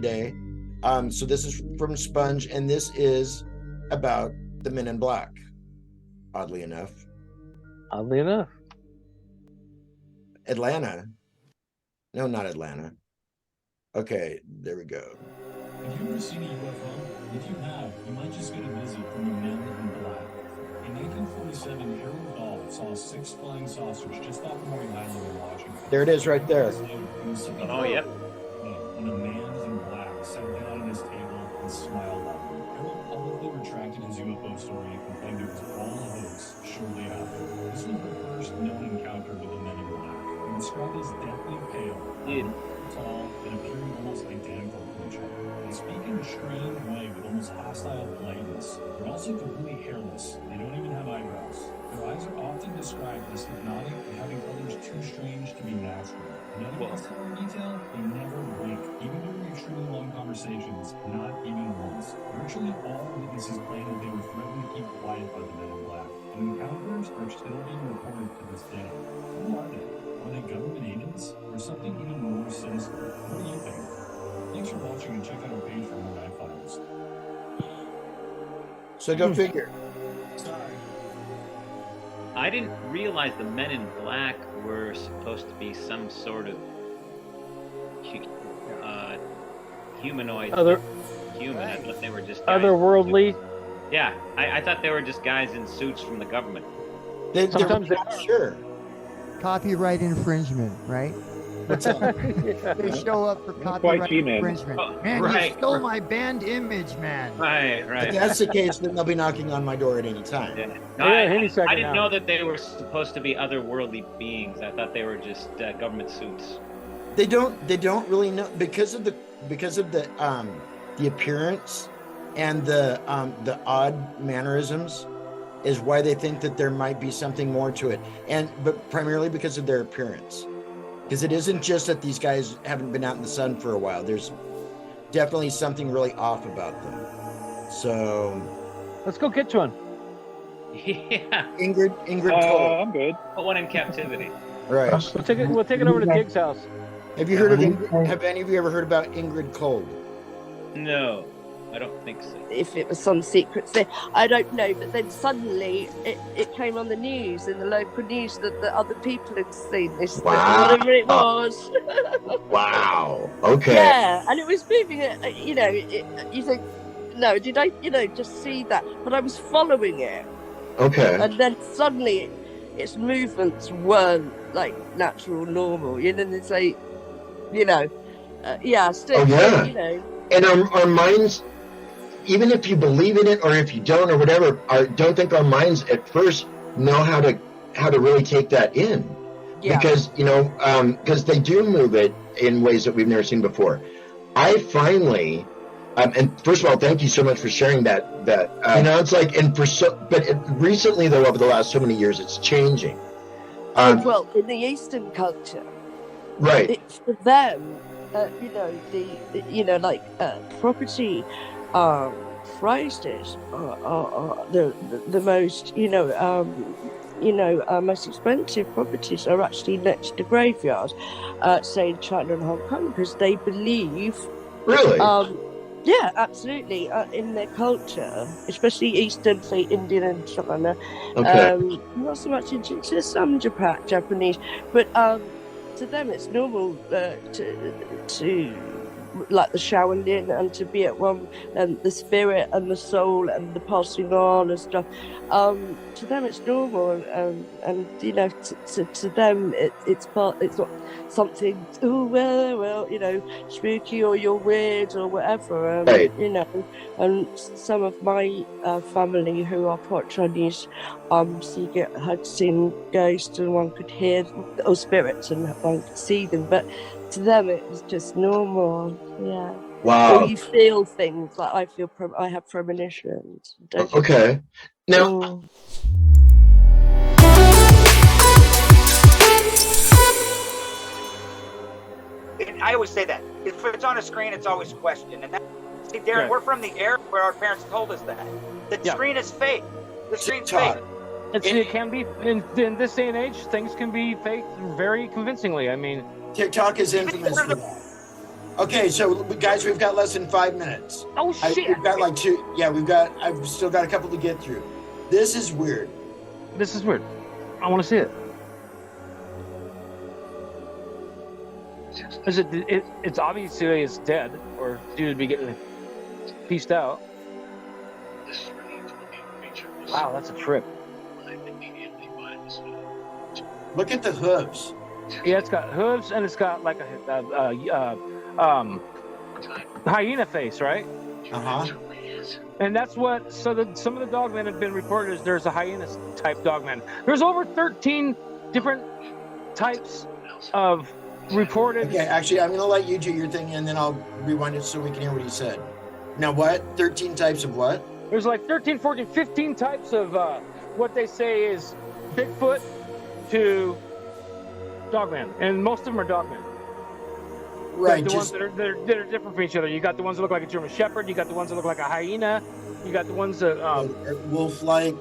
today. So this is from Sponge, and this is about the Men in Black. Oddly enough. Atlanta. No, not Atlanta. Okay, there we go. Have you ever seen a UFO? If you have, you might just get a visit from the Men in Black. In 1947, Harold Dahl saw 6 flying saucers just off of Island in Washington. There it is right there. Oh, yep. When a man in black sat down at his table and smiled at him. Harold publicly retracted his UFO story and claimed it was all a hoax shortly after. This was the first known encounter with the Men in Black. He was described as deathly pale, tall, and appearing almost identical to each other. They speak in a strange way with almost hostile politeness. They're also completely hairless. They don't even have eyebrows. Their eyes are often described as hypnotic and having colors too strange to be natural. Another bizarre detail, they never blink, even during extremely long conversations, not even once. Virtually all witnesses claim that they were threatened to keep quiet by the Men in Black, and encounters are still being reported to this day. Who are they? Are they government agents, or something even more sinister? What do you think? Thanks for watching, and check out our page for more files. So go figure. Sorry. I didn't realize the Men in Black were supposed to be some sort of humanoid human. I thought they were just guys otherworldly. Yeah, I thought they were just guys in suits from the government. Sometimes they're not sure. Copyright infringement, right? What's up? They show up for copyright infringement. Man, right. you stole my band image, man. Right. If that's the case, then they'll be knocking on my door at any time. Yeah. No, I didn't know that they were supposed to be otherworldly beings. I thought they were just government suits. They don't really know because of the appearance and the odd mannerisms is why they think that there might be something more to it, but primarily because of their appearance. Because it isn't just that these guys haven't been out in the sun for a while. There's definitely something really off about them. So let's go get one. Yeah. Ingrid Cole. I'm good. Put one in captivity. Right. We'll take it over to Dig's house. Have you heard of have any of you ever heard about Ingrid Cole? No, I don't think so. If it was some secret thing, I don't know. But then suddenly it came on the news, in the local news, that the other people had seen this, whatever it was. Wow. Okay. Yeah, and it was moving it. You think, no, did I, just see that? But I was following it. Okay. And then suddenly, its movements weren't like natural, normal. And it's like, still, And our minds, even if you believe in it or if you don't or whatever, don't think our minds at first know how to really take that in. Yeah. Because because they do move it in ways that we've never seen before. I finally, and first of all, thank you so much for sharing that. It's like, recently though, over the last so many years, it's changing. Well, in the Eastern culture, right? It's for them. Property prices are the most, most expensive properties are actually next to graveyards, say in China and Hong Kong, because they believe. Really? Yeah, absolutely. In their culture, especially Eastern, say Indian and stuff like that. Okay. Not so much in some Japanese, but to them it's normal to like the Shaolin and to be at one, and the spirit and the soul and the passing on and stuff. To them it's normal, and to them it's not something spooky or you're weird or whatever. Right. And some of my family who are part Chinese had seen ghosts, and one could hear or spirits, and one could see them, but to them it was just normal. Yeah. Wow. Or you feel things like I have premonitions. Okay. Now. I always say that if it's on a screen, it's always questioned. And see, Darren, we're from the era where our parents told us that the screen is fake. The screen's fake. It can be in this day and age. Things can be faked very convincingly. I mean, TikTok is infamous for that. Okay, so guys, we've got less than 5 minutes. Oh shit! We've got like 2. Yeah, I've still got a couple to get through. This is weird. This is weird. I want to see it. It's obviously it's dead, or due to be getting pieced out. Wow, that's a trip. Look at the hooves. Yeah, it's got hooves and it's got like a hyena face, right? And that's what. So some of the dogmen have been reported as there's a hyena type dogman. There's over 13 different types of reported. Okay, actually, I'm going to let you do your thing, and then I'll rewind it so we can hear what he said. Now, what? 13 types of what? There's like 13, 14, 15 types of what they say is Bigfoot to Dogman, and most of them are Dogman. Right. The ones that are different from each other. You got the ones that look like a German Shepherd. You got the ones that look like a hyena. You got the ones that wolf-like.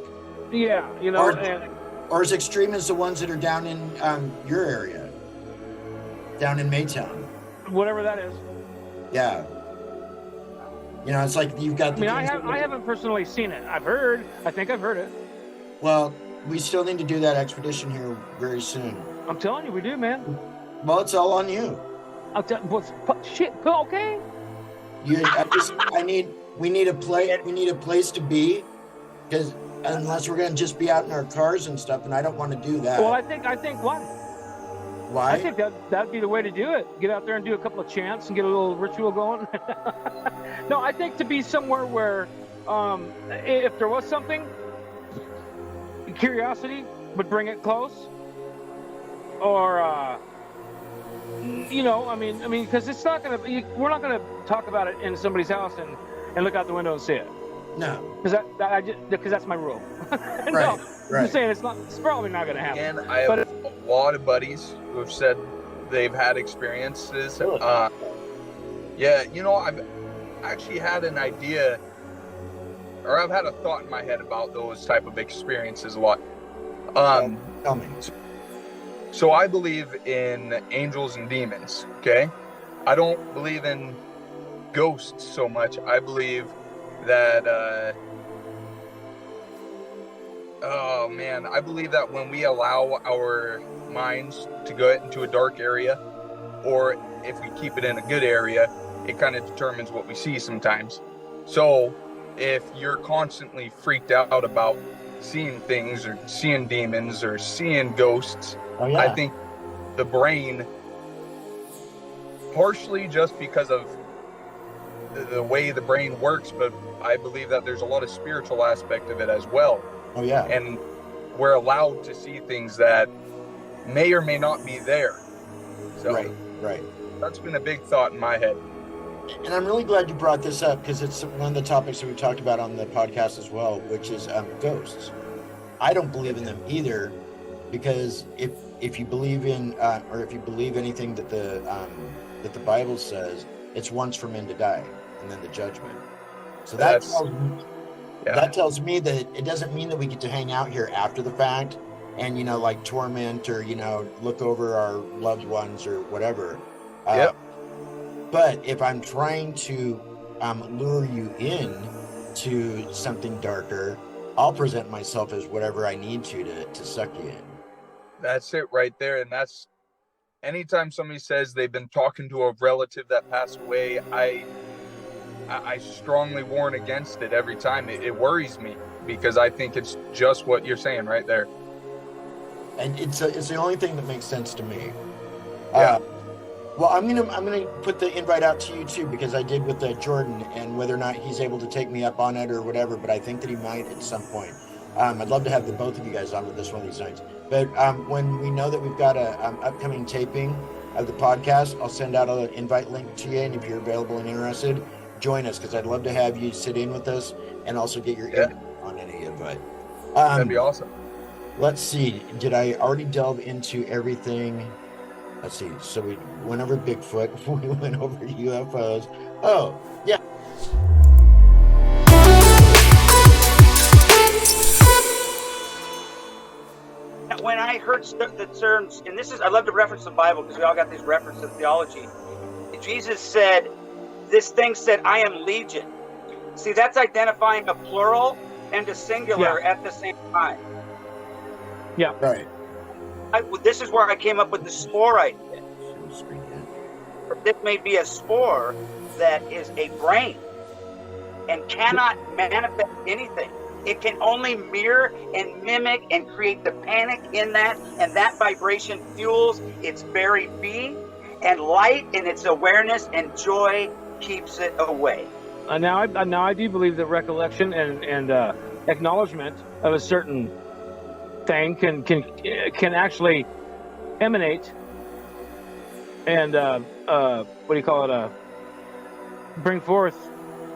Yeah, you know. Or as extreme as the ones that are down in your area, down in Maytown. Whatever that is. Yeah. You know, it's like you've got. I haven't personally seen it. I think I've heard it. Well, we still need to do that expedition here very soon. I'm telling you, we do, man. Well, it's all on you. Shit. Okay. We need a place to be, because unless we're going to just be out in our cars and stuff, and I don't want to do that. Well, I think what? Why? I think that'd be the way to do it. Get out there and do a couple of chants and get a little ritual going. No, I think to be somewhere where, if there was something, curiosity would bring it close. Or, because it's not we're not gonna talk about it in somebody's house and look out the window and see it. No. Because that's my rule. Right. No, I'm just saying it's probably not gonna happen. And I have a lot of buddies who have said they've had experiences. Really? I've actually had an idea, or I've had a thought in my head about those type of experiences a lot. Tell me. So I believe in angels and demons, okay? I don't believe in ghosts so much. I believe that, I believe that when we allow our minds to go into a dark area, or if we keep it in a good area, it kind of determines what we see sometimes. So if you're constantly freaked out about seeing things or seeing demons or seeing ghosts, I think the brain, partially just because of the way the brain works, but I believe that there's a lot of spiritual aspect of it as well. Oh yeah. And we're allowed to see things that may or may not be there. So right. That's been a big thought in my head. And I'm really glad you brought this up, because it's one of the topics that we talked about on the podcast as well, which is ghosts. I don't believe in them either, because if you believe in or if you believe anything that the Bible says, it's once for men to die and then the judgment. So that tells me that it doesn't mean that we get to hang out here after the fact and like torment or look over our loved ones or whatever. But if I'm trying to lure you in to something darker, I'll present myself as whatever I need to suck you in. That's it right there. And that's anytime somebody says they've been talking to a relative that passed away, I strongly warn against it every time. It worries me, because I think it's just what you're saying right there. And it's the only thing that makes sense to me. Yeah. Well, I'm gonna put the invite out to you too, because I did with Jordan, and whether or not he's able to take me up on it or whatever, but I think that he might at some point. I'd love to have both of you guys on with this one of these nights. But when we know that we've got a upcoming taping of the podcast, I'll send out an invite link to you, and if you're available and interested, join us, because I'd love to have you sit in with us and also get your input on any of it. That'd be awesome. Let's see. Did I already delve into everything? Let's see. So we went over Bigfoot. We went over UFOs. Oh, yeah. When I heard the terms, and I love to reference the Bible because we all got these references to theology. Jesus said, this thing said, I am legion. See, that's identifying a plural and a singular at the same time. Yeah. Right. This is where I came up with the spore idea. This may be a spore that is a brain and cannot manifest anything. It can only mirror and mimic and create the panic in that, and that vibration fuels its very being, and light in its awareness and joy keeps it away. Now I do believe that recollection and acknowledgement of a certain thing can actually emanate and bring forth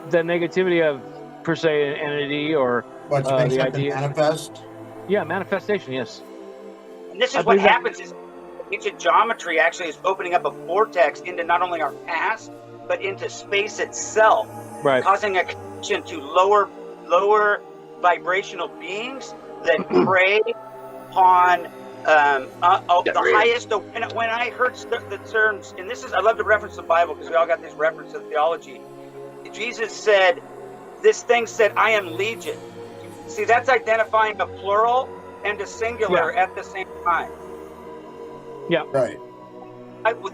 the negativity of per se an entity or the idea. Manifest. Yeah, manifestation. Yes. And this is what happens: is ancient geometry actually is opening up a vortex into not only our past but into space itself, right, causing a connection to lower vibrational beings that prey upon the highest. When I heard the terms, and this is, I love to reference the Bible because we all got this reference to theology. Jesus said, this thing said, I am legion. See, that's identifying a plural and a singular at the same time. Yeah. Right.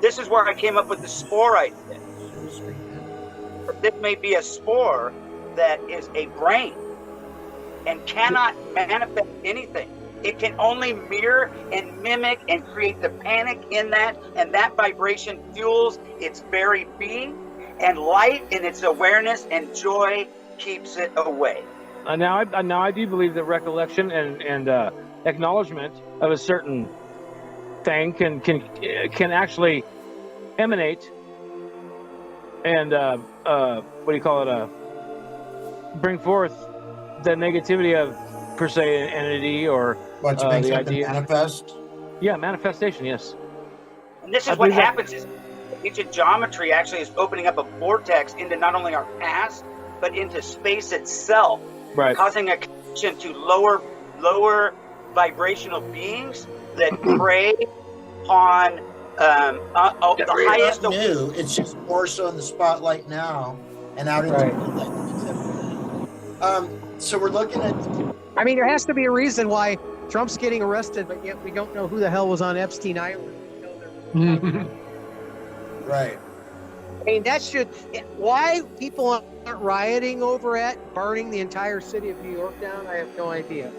This is where I came up with the spore idea. This may be a spore that is a brain and cannot manifest anything. It can only mirror and mimic and create the panic in that, and that vibration fuels its very being, and light in its awareness and joy keeps it away. Now I do believe that recollection and acknowledgement of a certain thing can actually emanate and bring forth the negativity of per se an entity or the idea. Manifest. Yeah, manifestation. Yes. And this is what happens: is ancient geometry actually is opening up a vortex into not only our past but into space itself, right, causing a connection to lower vibrational beings that prey upon the highest. New. It's just more so in the spotlight now and out into so we're looking at. I mean, there has to be a reason why Trump's getting arrested, but yet we don't know who the hell was on Epstein Island. Right. I mean, that should. Why people aren't rioting over it, burning the entire city of New York down, I have no idea.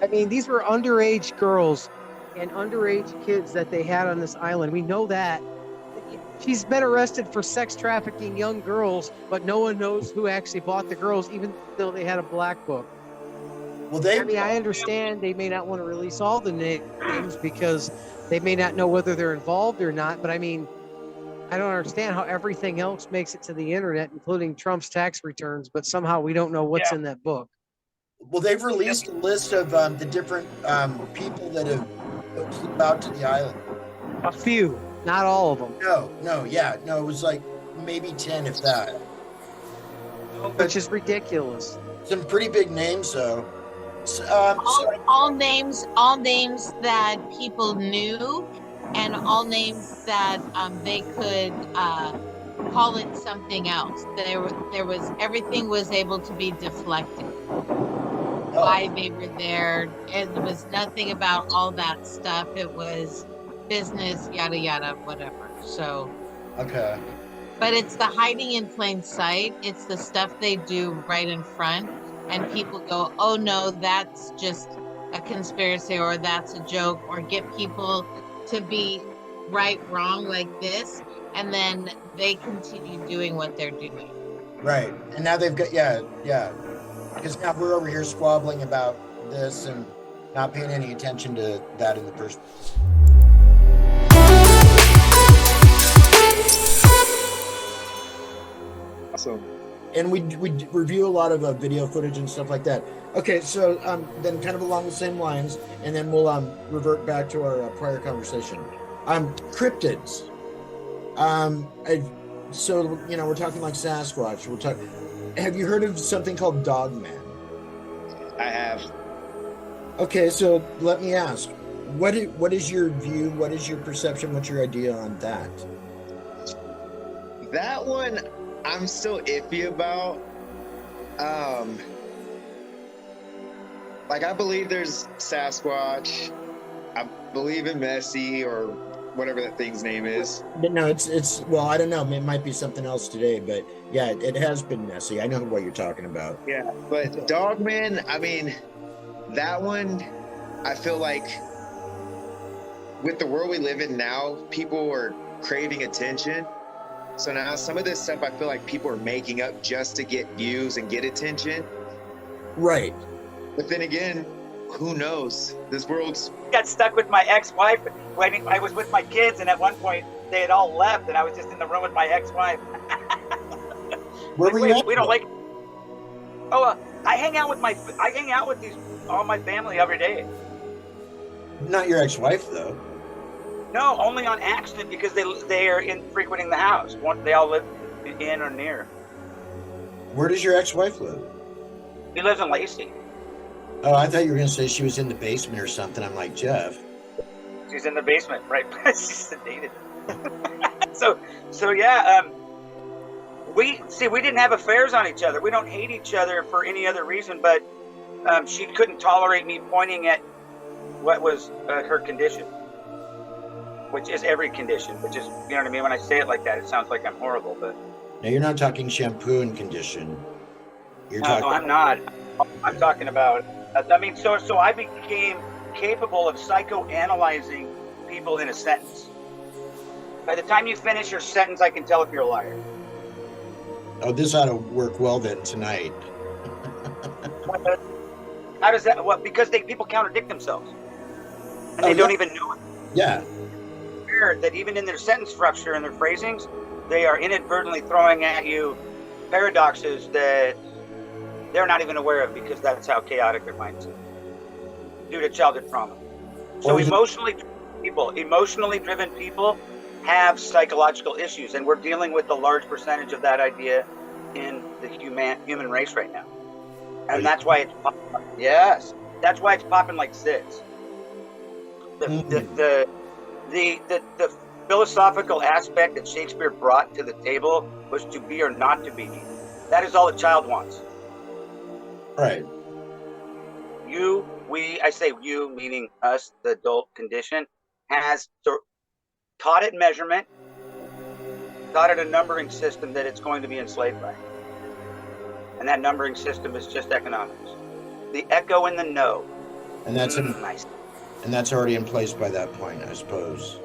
I mean, these were underage girls and underage kids that they had on this island. We know that. She's been arrested for sex trafficking young girls, but no one knows who actually bought the girls, even though they had a black book. Well, I understand they may not want to release all the names because they may not know whether they're involved or not. But I mean, I don't understand how everything else makes it to the internet, including Trump's tax returns, but somehow we don't know what's in that book. Well, they've released a list of the different people that have flew out to the island. A few, not all of them. No, it was like maybe 10, if that. Which is ridiculous. Some pretty big names, though. All names that people knew, and all names that they could call it something else. There was everything was able to be deflected. Why they were there, and there was nothing about all that stuff. It was business, yada yada, whatever. So okay. But it's the hiding in plain sight. It's the stuff they do right in front. And people go, oh no, that's just a conspiracy, or that's a joke, or get people to be right, wrong like this. And then they continue doing what they're doing. Right. And now they've got, yeah. Because now we're over here squabbling about this and not paying any attention to that in the first place. Awesome. And we review a lot of video footage and stuff like that. Okay, so then kind of along the same lines, and then we'll revert back to our prior conversation. Cryptids. So we're talking like Sasquatch. Have you heard of something called Dogman? I have. Okay, so let me ask, what is your view? What is your perception? What's your idea on that? That one, I'm still iffy about. Like, I believe there's Sasquatch. I believe in Messi or whatever that thing's name is. But no, it's well, I don't know. It might be something else today, but yeah, it has been messy. I know what you're talking about. Yeah, but Dogman, I mean, that one, I feel like with the world we live in now, people are craving attention. So now some of this stuff I feel like people are making up just to get views and get attention. Right. But then again, who knows? This world's... Got stuck with my ex-wife when I was with my kids, and at one point they had all left, and I was just in the room with my ex-wife. Where were you at? We don't like... Oh, I hang out with all my family every day. Not your ex-wife, though. No, only on accident because they are frequenting the house. They all live in or near. Where does your ex-wife live? He lives in Lacey. Oh, I thought you were going to say she was in the basement or something. I'm like, Jeff. She's in the basement, right? She's sedated. so yeah. We didn't have affairs on each other. We don't hate each other for any other reason, but she couldn't tolerate me pointing at what was her condition, which is every condition. Which is, you know what I mean? When I say it like that, it sounds like I'm horrible, but. Now you're not talking shampoo and condition. You're talking. No, I'm not. I'm talking about. I mean, so I became capable of psychoanalyzing people in a sentence. By the time you finish your sentence, I can tell if you're a liar. Oh, this ought to work well then tonight. How does that? Well, because people contradict themselves, and they don't even know it. Yeah. That even in their sentence structure and their phrasings, they are inadvertently throwing at you paradoxes that they're not even aware of because that's how chaotic their minds are due to childhood trauma. So emotionally driven people have psychological issues, and we're dealing with a large percentage of that idea in the human race right now. And that's why it's popping. Yes, that's why it's popping like zits. The philosophical aspect that Shakespeare brought to the table was to be or not to be. That is all a child wants. Right. I say you, meaning us, the adult condition, has taught it measurement, taught it a numbering system that it's going to be enslaved by. And that numbering system is just economics. The echo and the no. And that's nice. And that's already in place by that point, I suppose.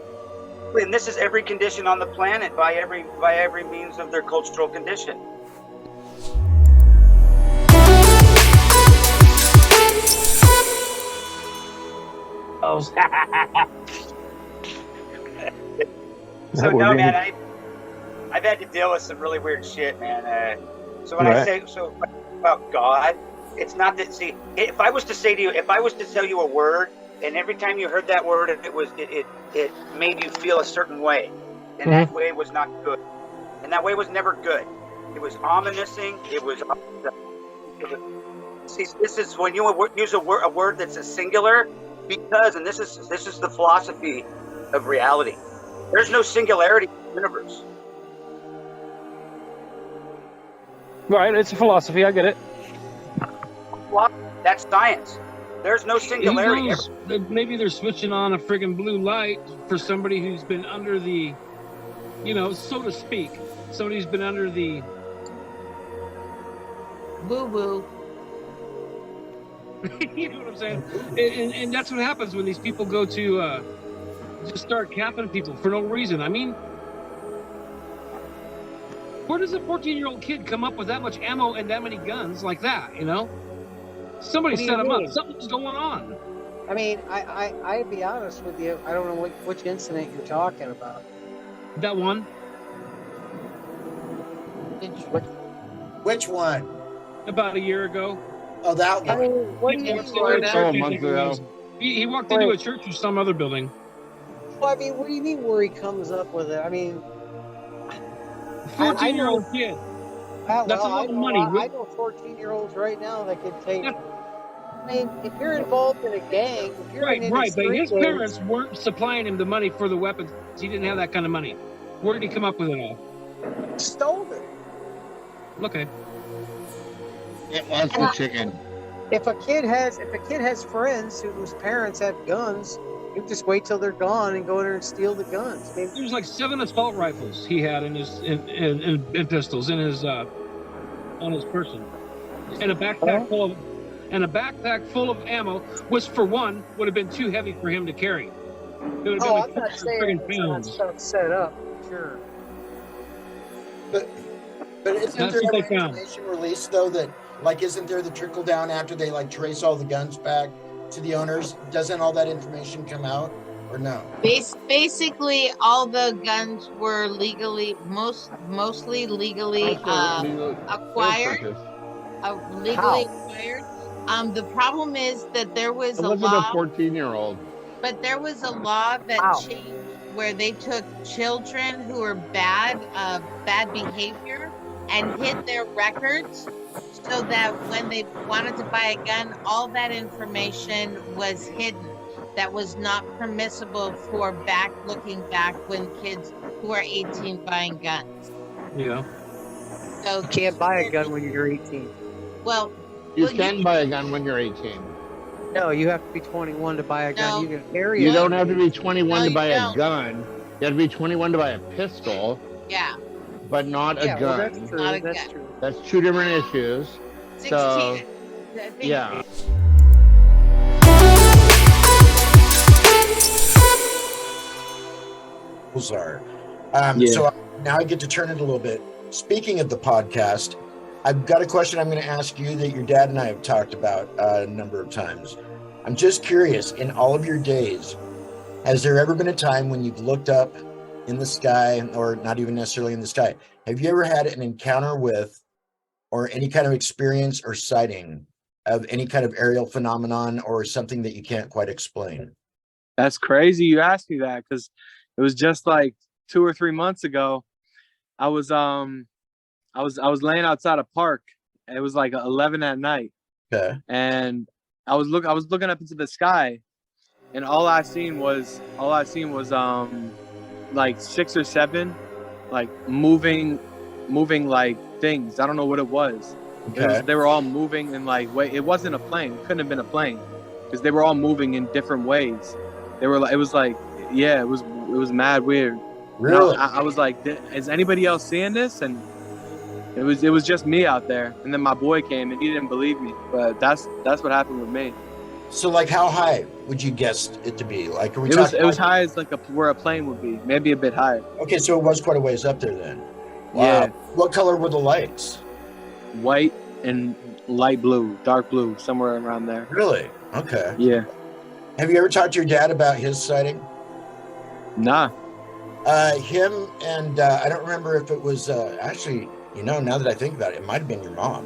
And this is every condition on the planet by every means of their cultural condition. Oh. So no, man, I've had to deal with some really weird shit, man. So when I say about God, it's not that. See, if I was to tell you a word, and every time you heard that word, it made you feel a certain way, and that way was not good, and that way was never good. It was ominous-ing. It was. See, this is when you use a word that's a singular, because, and this is the philosophy of reality. There's no singularity in the universe. Right, it's a philosophy. I get it. That's science. There's no singularity. Maybe they're switching on a friggin' blue light for somebody who's been under the, so to speak, somebody who's been under the boo-boo. You know what I'm saying? And that's what happens when these people go to just start capping people for no reason. I mean, where does a 14-year-old kid come up with that much ammo and that many guns like that, Somebody set them up. Something's going on. I mean, I'd be honest with you. I don't know which incident you're talking about. That one? Which one? About a year ago. Oh, that one. I mean, what do you mean? He walked into a church or some other building. Well, I mean, what do you mean where he comes up with it? I mean, 14-year-old kid. That's a lot of money. I know 14-year-olds right now that could take. I mean, if you're involved in a gang, if you're right, but his parents weren't supplying him the money for the weapons. He didn't have that kind of money. Where did he come up with it all? Stole it. Okay. It was the chicken. If a kid has friends whose parents have guns, you just wait till they're gone and go in there and steal the guns. I mean, There was like 7 assault rifles he had in his in pistols in his on his person, and a backpack full of ammo was for one would have been too heavy for him to carry. It would have been I'm not saying that stuff set up. Sure. But isn't That's there what they any found. information released though that like isn't there the trickle down after they like trace all the guns back to the owners? Doesn't all that information come out or no? Basically, all the guns were mostly legally acquired. Legally acquired. The problem is that there was a law. 14-year-old. But there was a law that changed where they took children who were bad behavior and hid their records so that when they wanted to buy a gun, all that information was hidden. That was not permissible for looking back when kids who are 18 buying guns. Yeah. So you can't buy a gun when you're 18. Well, You can buy a gun when you're 18. No, you have to be 21 to buy a gun. No. You can carry You it. don't have to be 21 No, to buy you a don't. gun. You have to be 21 to buy a pistol, yeah, but not a Yeah, gun. well, that's true. Not a That's gun. true. That's two different issues. 16. So, I think. yeah. Are. Yeah. So now I get to turn it a little bit. Speaking of the podcast, I've got a question I'm going to ask you that your dad and I have talked about a number of times. I'm just curious, in all of your days, has there ever been a time when you've looked up in the sky, or not even necessarily in the sky, have you ever had an encounter with or any kind of experience or sighting of any kind of aerial phenomenon or something that you can't quite explain? That's crazy you asked me that, because it was just like 2 or 3 months ago. I was laying outside a park. It was like 11 at night. Okay. And I was looking up into the sky, and all I seen was like 6 or 7 like moving like things. I don't know what it was. Okay. They were all moving in like way. It wasn't a plane. It couldn't have been a plane, because they were all moving in different ways. It was mad weird. Really? You know, I was like, is anybody else seeing this? And it was just me out there. And then my boy came and he didn't believe me. But that's what happened with me. So like how high would you guess it to be? Like, are we It talking was high as like where a plane would be, maybe a bit higher. Okay, so it was quite a ways up there then. Wow. Yeah. What color were the lights? White and light blue, dark blue, somewhere around there. Really? Okay. Yeah. Have you ever talked to your dad about his sighting? Nah. Him and I don't remember if it was actually, now that I think about it, it might have been your mom.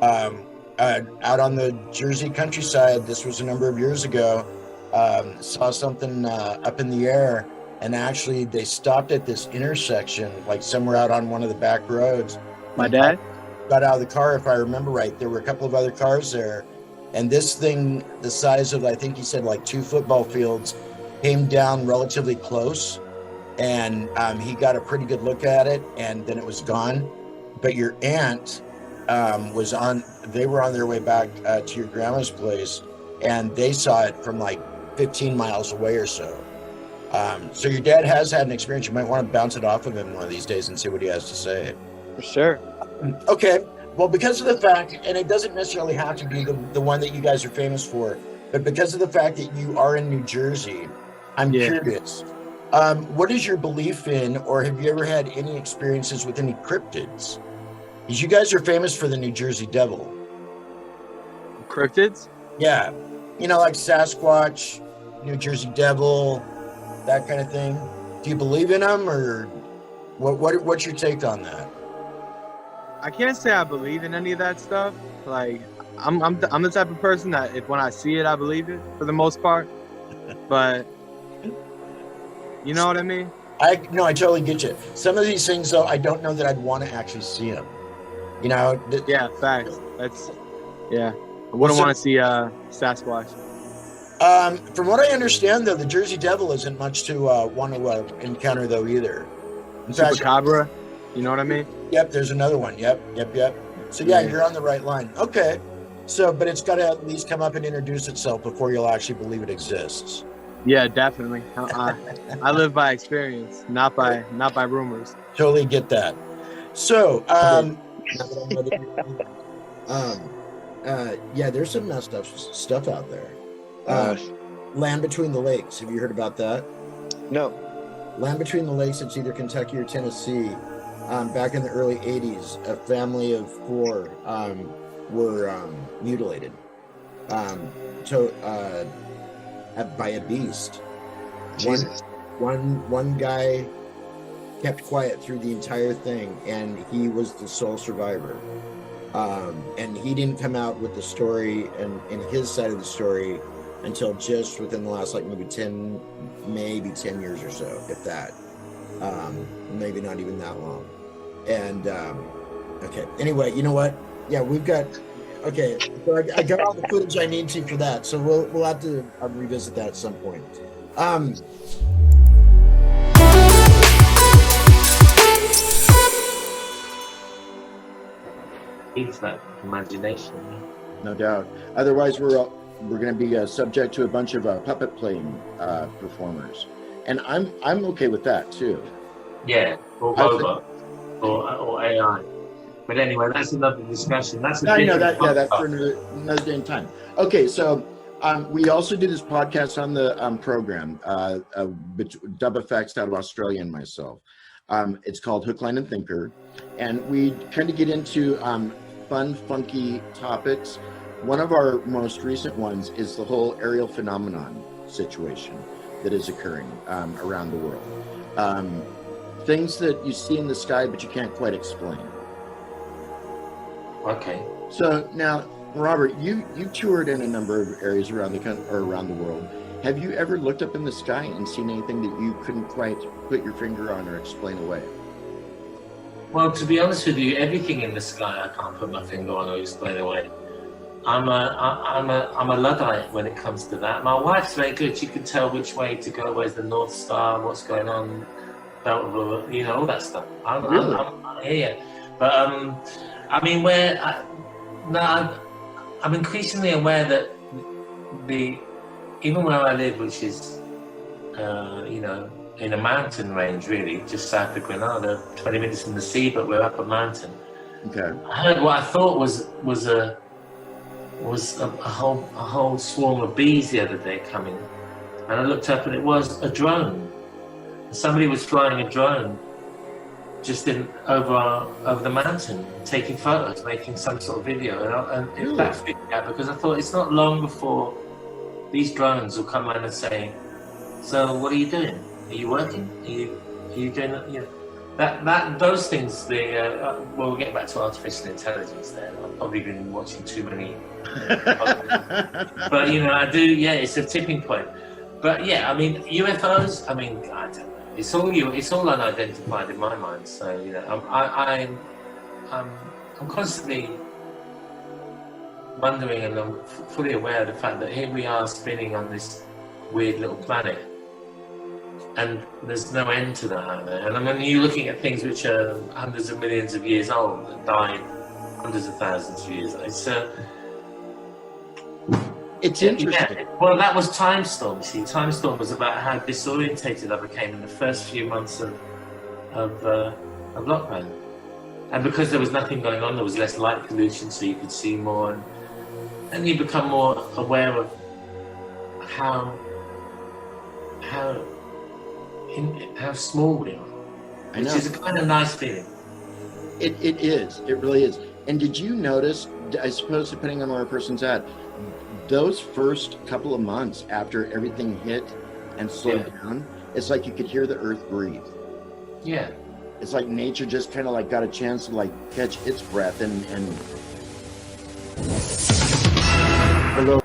Out on the Jersey countryside, this was a number of years ago, saw something up in the air, and actually they stopped at this intersection, like somewhere out on one of the back roads. My dad got out of the car, if I remember right. There were a couple of other cars there, and this thing, the size of, I think he said like 2 football fields, came down relatively close, and he got a pretty good look at it, and then it was gone. But your aunt they were on their way back to your grandma's place, and they saw it from like 15 miles away or so. So your dad has had an experience. You might want to bounce it off of him one of these days and see what he has to say. For sure. Okay. Well, because of the fact, and it doesn't necessarily have to be the one that you guys are famous for, but because of the fact that you are in New Jersey, I'm curious. What is your belief in, or have you ever had any experiences with any cryptids? Because you guys are famous for the New Jersey Devil. Cryptids? Yeah. Like Sasquatch, New Jersey Devil, that kind of thing. Do you believe in them, or what's your take on that? I can't say I believe in any of that stuff. Like, I'm the type of person that when I see it, I believe it for the most part. But you know what I mean? I totally get you. Some of these things, though, I don't know that I'd want to actually see them. Yeah, facts. I wouldn't want to see Sasquatch. From what I understand, though, the Jersey Devil isn't much to want to encounter, though, either. In fact, Chupacabra? You know what I mean? Yep, there's another one. Yep. So yeah, you're on the right line. Okay. So, but it's got to at least come up and introduce itself before you'll actually believe it exists. Yeah, definitely. I live by experience, not by rumors. Totally get that. So, yeah, there's some messed up stuff out there. Land Between the Lakes. Have you heard about that? No. Land Between the Lakes. It's either Kentucky or Tennessee. Back in the early 80s, a family of 4 were mutilated by a beast. One guy kept quiet through the entire thing, and he was the sole survivor. And he didn't come out with the story and his side of the story until just within the last maybe 10 years or so, if that. Maybe not even that long. And okay, anyway, you know what? Yeah, we've got. Okay, so I got all the footage I need to for that, so we'll have to revisit that at some point. It's that imagination. No doubt. Otherwise, we're going to be subject to a bunch of puppet playing performers, and I'm okay with that too. Yeah, or robot, or AI. But anyway, that's another discussion. That's I know that. Yeah, that's for another day and time. Okay, so we also do this podcast on the program, Dub Effects out of Australia and myself. It's called Hook, Line, and Thinker, and we kind of get into fun, funky topics. One of our most recent ones is the whole aerial phenomenon situation that is occurring around the world. Things that you see in the sky but you can't quite explain. Okay. So now, Robert, you toured in a number of areas around the world. Have you ever looked up in the sky and seen anything that you couldn't quite put your finger on or explain away? Well, to be honest with you, everything in the sky I can't put my finger on or explain away. I'm a Luddite when it comes to that. My wife's very good. She can tell which way to go. Where's the North Star? What's going on? All that stuff. Yeah. But I mean, I'm increasingly aware that even where I live, which is in a mountain range, really, just south of Grenada, 20 minutes from the sea, but we're up a mountain. Okay. I heard what I thought was a whole swarm of bees the other day coming, and I looked up and it was a drone. Somebody was flying a drone just over the mountain, taking photos, making some sort of video, and that freaked me out because I thought it's not long before these drones will come around and say, "So what are you doing? Are you working? Are you doing those things?" We'll get back to artificial intelligence there. I've probably been watching too many. But I do. Yeah, it's a tipping point. But yeah, I mean UFOs. I mean, I don't know. It's all unidentified in my mind. So I'm constantly wondering, and I'm fully aware of the fact that here we are spinning on this weird little planet, and there's no end to that out there. And I mean, you're looking at things which are hundreds of millions of years old that died hundreds of thousands of years. It's interesting. Yeah. Well, that was Time Storm. See, Time Storm was about how disorientated I became in the first few months of lockdown, and because there was nothing going on, there was less light pollution, so you could see more, and you become more aware of how small we are, which is a kind of nice feeling. It is. It really is. And did you notice? I suppose, depending on where a person's at, those first couple of months after everything hit and slowed down, it's like you could hear the earth breathe. Yeah. It's like nature just kind of got a chance to catch its breath and hello.